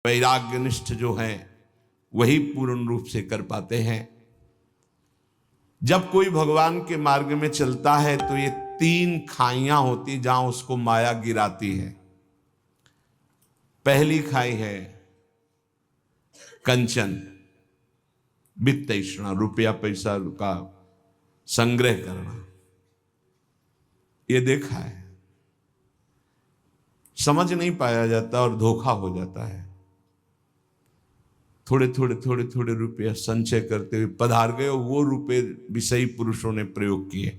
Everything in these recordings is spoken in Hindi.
वैराग्यनिष्ठ जो हैं वही पूर्ण रूप से कर पाते हैं। जब कोई भगवान के मार्ग में चलता है तो ये 3 खाइयां होती जहां उसको माया गिराती है। पहली खाई है कंचन, वित्त तृष्णा, रुपया पैसा का संग्रह करना। ये देखा है, समझ नहीं पाया जाता और धोखा हो जाता है। थोड़े थोड़े रुपया संचय करते हुए पधार गए, वो रुपए विषयी पुरुषों ने प्रयोग किए।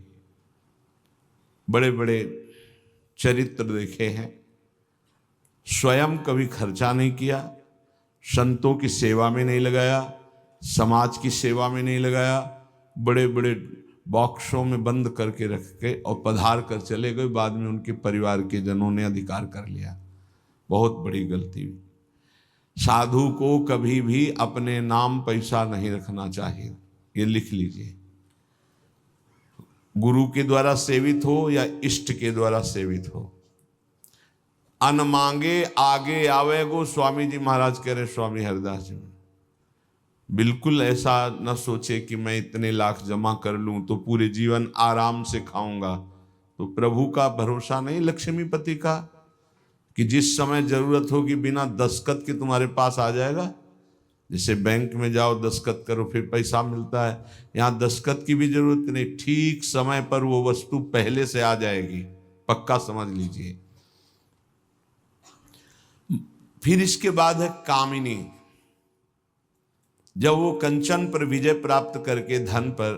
बड़े बड़े चरित्र देखे हैं, स्वयं कभी खर्चा नहीं किया, संतों की सेवा में नहीं लगाया, समाज की सेवा में नहीं लगाया, बड़े बड़े बॉक्सों में बंद करके रख के और पधार कर चले गए। बाद में उनके परिवार के जनों ने अधिकार कर लिया। बहुत बड़ी गलती हुई। साधु को कभी भी अपने नाम पैसा नहीं रखना चाहिए, ये लिख लीजिए। गुरु के द्वारा सेवित हो या इष्ट के द्वारा सेवित हो, अन मांगे आगे आवे गो, स्वामी जी महाराज कह रहे, स्वामी हरिदास जी। बिल्कुल ऐसा न सोचे कि मैं इतने लाख जमा कर लूं तो पूरे जीवन आराम से खाऊंगा। तो प्रभु का भरोसा नहीं, लक्ष्मीपति का, कि जिस समय जरूरत होगी बिना दस्तखत के तुम्हारे पास आ जाएगा। जैसे बैंक में जाओ दस्तखत करो फिर पैसा मिलता है, यहाँ दस्तखत की भी जरूरत नहीं, ठीक समय पर वो वस्तु पहले से आ जाएगी, पक्का समझ लीजिए। फिर इसके बाद है कामिनी। जब वो कंचन पर विजय प्राप्त करके धन पर,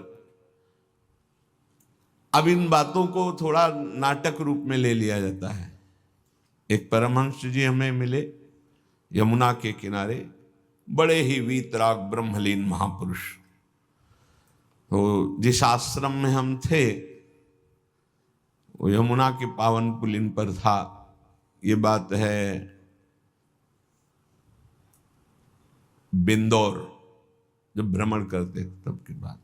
अब इन बातों को थोड़ा नाटक रूप में ले लिया जाता है। एक परमहंस जी हमें मिले यमुना के किनारे, बड़े ही वीतराग ब्रह्मलीन महापुरुष। तो जिस आश्रम में हम थे वो यमुना के पावन पुलिन पर था। ये बात है बिंदौर, जब भ्रमण करते तब की बात।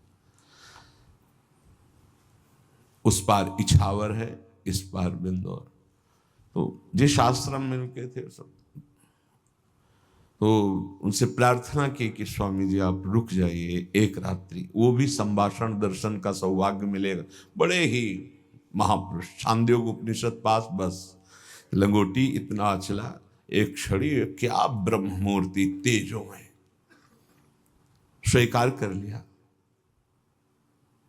उस पार इछावर है, इस पार बिंदौर। तो जिस आश्रम में रुके थे सब, तो उनसे प्रार्थना की कि स्वामी जी आप रुक जाइए एक रात्रि, वो भी संभाषण दर्शन का सौभाग्य मिलेगा। बड़े ही महापुरुष, छांदोग्य उपनिषद पास, बस लंगोटी इतना अचला, एक छड़ी, क्या ब्रह्म मूर्ति तेजो में। स्वीकार कर लिया।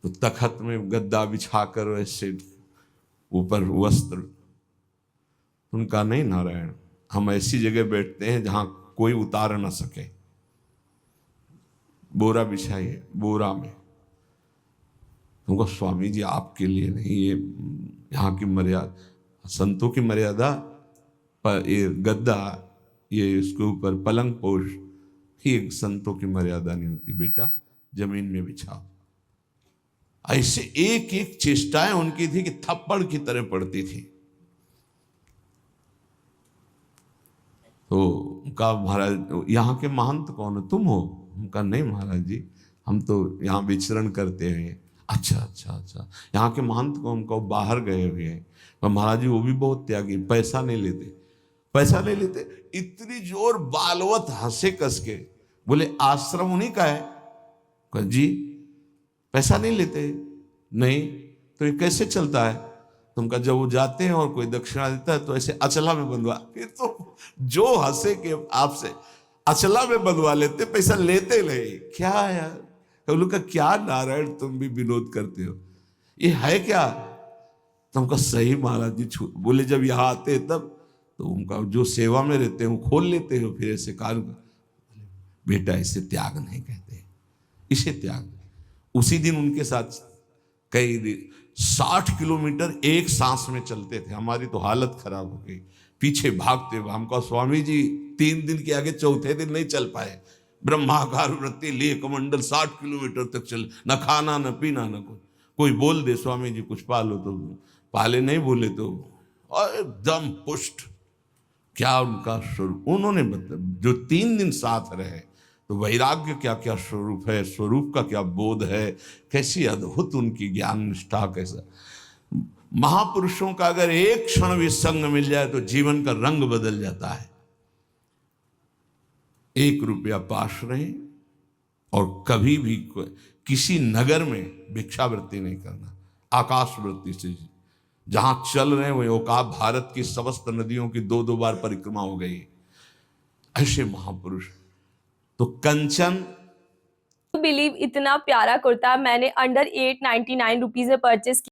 तो तखत में गद्दा बिछाकर वैसे ऊपर वस्त्र, उनका नहीं नारायण, हम ऐसी जगह बैठते हैं जहां कोई उतार ना सके। बोरा बिछाइए, बोरा में। तुमको स्वामी जी आपके लिए नहीं, ये यहाँ की मर्यादा, संतों की मर्यादा पर ये गद्दा, ये इसके ऊपर पलंग पोष, ये संतों की मर्यादा नहीं होती बेटा, जमीन में बिछाओ। ऐसे एक एक चेष्टाएं उनकी थी कि थप्पड़ की तरह पड़ती थी। तो उनका महाराज यहाँ के महंत कौन हो, तुम हो? उनका नहीं महाराज जी, हम तो यहाँ विचरण करते हैं। अच्छा, यहाँ के महंत कौन? उनको बाहर गए हुए हैं। तो महाराज जी वो भी बहुत त्यागी, पैसा नहीं लेते, पैसा नहीं लेते। इतनी जोर बालवत हंसे कस के, बोले आश्रम उन्हीं का है? कहा जी पैसा नहीं लेते। नहीं तो ये कैसे चलता है? तुमका जब वो जाते हैं और कोई दक्षिणा देता है तो ऐसे अचला में बंधवा, फिर तो जो हंसे के आपसे अचला में बंधवा लेते, पैसा लेते नहीं। क्या यार, लोग का क्या नारायण, तुम भी विनोद करते हो, ये है क्या? तुमका सही महाराज जी बोले जब यहाँ आते तब तो उनका जो सेवा में रहते हैं वो खोल लेते हो, फिर ऐसे कार्य। बेटा इसे त्याग नहीं कहते, इसे त्याग। उसी दिन उनके साथ कई 60 किलोमीटर एक सांस में चलते थे। हमारी तो हालत खराब हो गई, पीछे भागते हुए। हमको स्वामी जी 3 दिन के आगे चौथे दिन नहीं चल पाए। ब्रह्माकार वृत्ति लिए कमंडल 60 किलोमीटर तक चले, न खाना न पीना न कुछ। कोई बोल दे स्वामी जी कुछ पालो तो पाले, नहीं बोले तो एकदम पुष्ट। क्या उनका स्वरूप, उन्होंने मतलब जो 3 दिन साथ रहे, तो वैराग्य क्या क्या स्वरूप है, स्वरूप का क्या बोध है, कैसी अद्भुत उनकी ज्ञान निष्ठा। कैसा महापुरुषों का अगर एक क्षण भी संग मिल जाए तो जीवन का रंग बदल जाता है। 1 रुपया पास रहें और कभी भी किसी नगर में भिक्षावृत्ति नहीं करना, आकाश वृत्ति से। जहां चल रहे हैं वो ओकाब भारत की समस्त नदियों की 2-2 बार परिक्रमा हो गई, ऐसे महापुरुष। तो कंचन बिलीव इतना प्यारा कुर्ता मैंने अंडर 899 रुपीज में परचेस